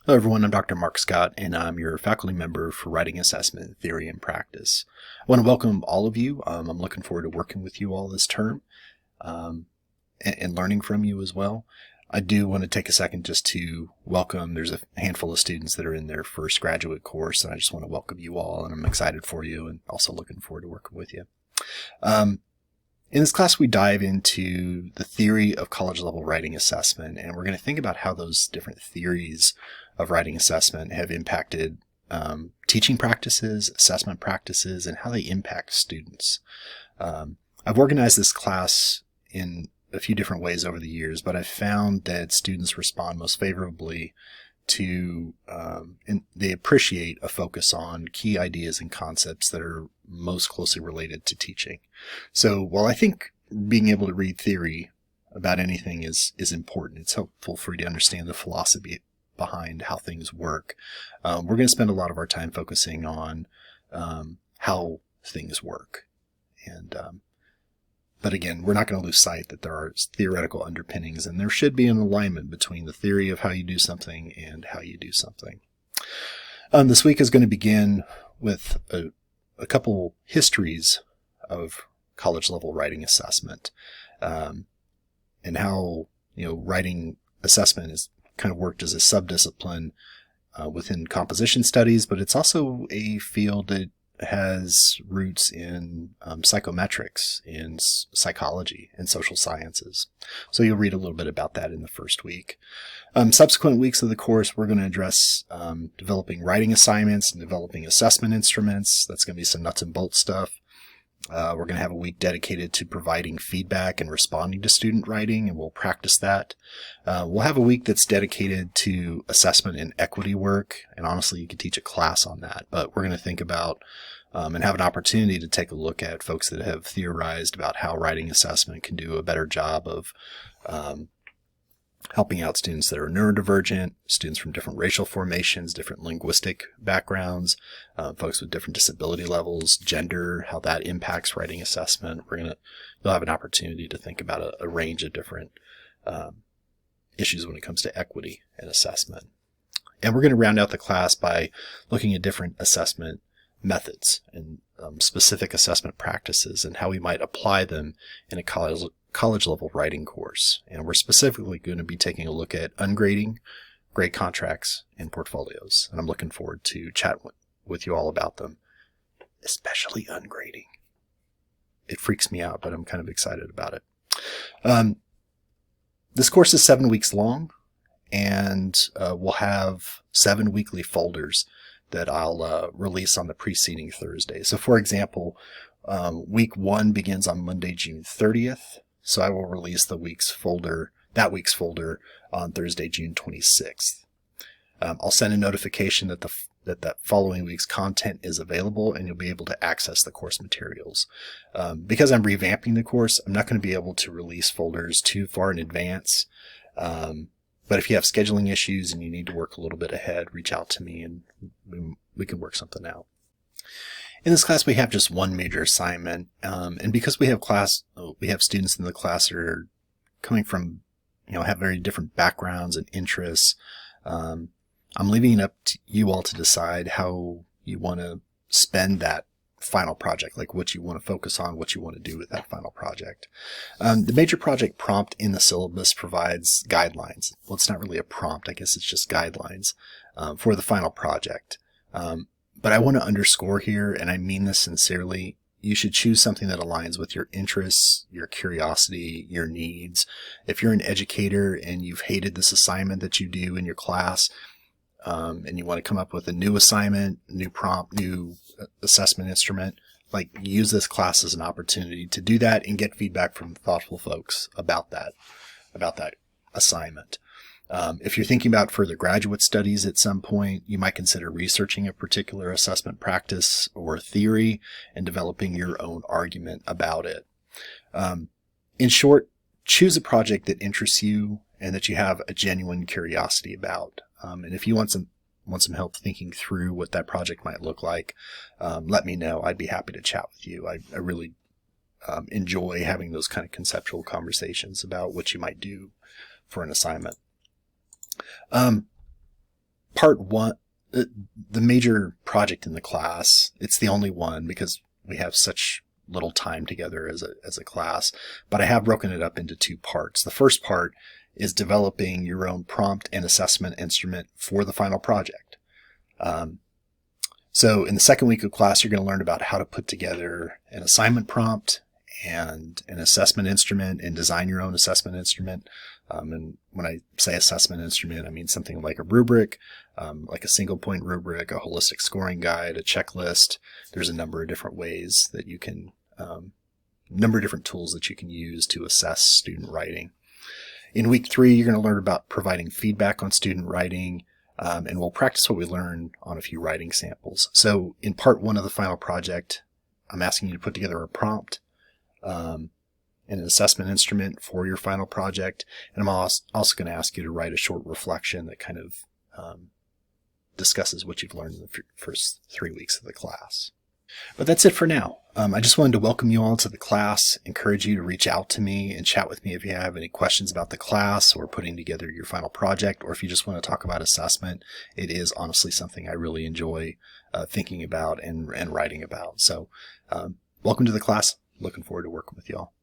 Hello everyone, I'm Dr. Mark Scott and I'm your faculty member for Writing Assessment, Theory, and Practice. I want to welcome all of you. I'm looking forward to working with you all this term and learning from you as well. I do want to take a second just to welcome, there's a handful of students that are in their first graduate course, and I just want to welcome you all, and I'm excited for you and also looking forward to working with you. In this class, we dive into the theory of college-level writing assessment, and we're going to think about how those different theories of writing assessment have impacted teaching practices, assessment practices, and how they impact students. I've organized this class in a few different ways over the years, but I've found that students respond most favorably to, and they appreciate a focus on key ideas and concepts that are most closely related to teaching. So while I think being able to read theory about anything is important, it's helpful for you to understand the philosophy behind how things work. We're going to spend a lot of our time focusing on how things work. But again, we're not going to lose sight that there are theoretical underpinnings, and there should be an alignment between the theory of how you do something and how you do something. This week is going to begin with a couple histories of college-level writing assessment, and how writing assessment is kind of worked as a subdiscipline within composition studies, but it's also a field that has roots in psychometrics, in psychology, and social sciences. So you'll read a little bit about that in the first week. Subsequent weeks of the course, we're going to address developing assignments and developing assessment instruments. That's going to be some nuts and bolts stuff. We're going to have a week dedicated to providing feedback and responding to student writing, and we'll practice that. We'll have a week that's dedicated to assessment and equity work, and honestly, you could teach a class on that, but we're going to think about and have an opportunity to take a look at folks that have theorized about how writing assessment can do a better job of helping out students that are neurodivergent, students from different racial formations, different linguistic backgrounds, folks with different disability levels, gender, how that impacts writing assessment. You'll have an opportunity to think about a range of different issues when it comes to equity and assessment. And we're going to round out the class by looking at different assessment methods and specific assessment practices and how we might apply them in a college level writing course. And we're specifically going to be taking a look at ungrading, grade contracts, and portfolios. And I'm looking forward to chat with you all about them, especially ungrading. It freaks me out, but I'm kind of excited about it. This course is 7 weeks long, and we'll have 7 weekly folders that I'll release on the preceding Thursday. So for example, week 1 begins on Monday, June 30th. So I will release that week's folder on Thursday, June 26th. I'll send a notification that that following week's content is available, and you'll be able to access the course materials. Because I'm revamping the course, I'm not going to be able to release folders too far in advance. But if you have scheduling issues and you need to work a little bit ahead, reach out to me and we can work something out. In this class, we have just one major assignment, and because we have students in the class that are coming from, have very different backgrounds and interests. I'm leaving it up to you all to decide how you want to spend that final project, like what you want to focus on, what you want to do with that final project. The major project prompt in the syllabus provides guidelines. Well, it's not really a prompt, I guess it's just guidelines for the final project. But I want to underscore here, and I mean this sincerely, you should choose something that aligns with your interests, your curiosity, your needs. If you're an educator and you've hated this assignment that you do in your class, and you want to come up with a new assignment, new prompt, new assessment instrument, use this class as an opportunity to do that and get feedback from thoughtful folks about that assignment. If you're thinking about further graduate studies at some point, you might consider researching a particular assessment practice or theory and developing your own argument about it. In short, choose a project that interests you and that you have a genuine curiosity about. And if you want some help thinking through what that project might look like, let me know. I'd be happy to chat with you. I really enjoy having those kind of conceptual conversations about what you might do for an assignment. part one, the major project in the class, it's the only one because we have such little time together as a class, but I have broken it up into 2 parts. The first part is developing your own prompt and assessment instrument for the final project. So in the second week of class, you're going to learn about how to put together an assignment prompt and an assessment instrument and design your own assessment instrument. And when I say assessment instrument, I mean something like a rubric, like a single point rubric, a holistic scoring guide, a checklist. There's a number of different ways that you can, number of different tools that you can use to assess student writing. In week 3, you're going to learn about providing feedback on student writing, and we'll practice what we learn on a few writing samples. So in part 1 of the final project, I'm asking you to put together a prompt, and an assessment instrument for your final project. And I'm also going to ask you to write a short reflection that kind of discusses what you've learned in the first 3 weeks of the class. But that's it for now. I just wanted to welcome you all to the class, encourage you to reach out to me and chat with me if you have any questions about the class or putting together your final project, or if you just want to talk about assessment. It is honestly something I really enjoy thinking about and writing about. So welcome to the class. Looking forward to working with y'all.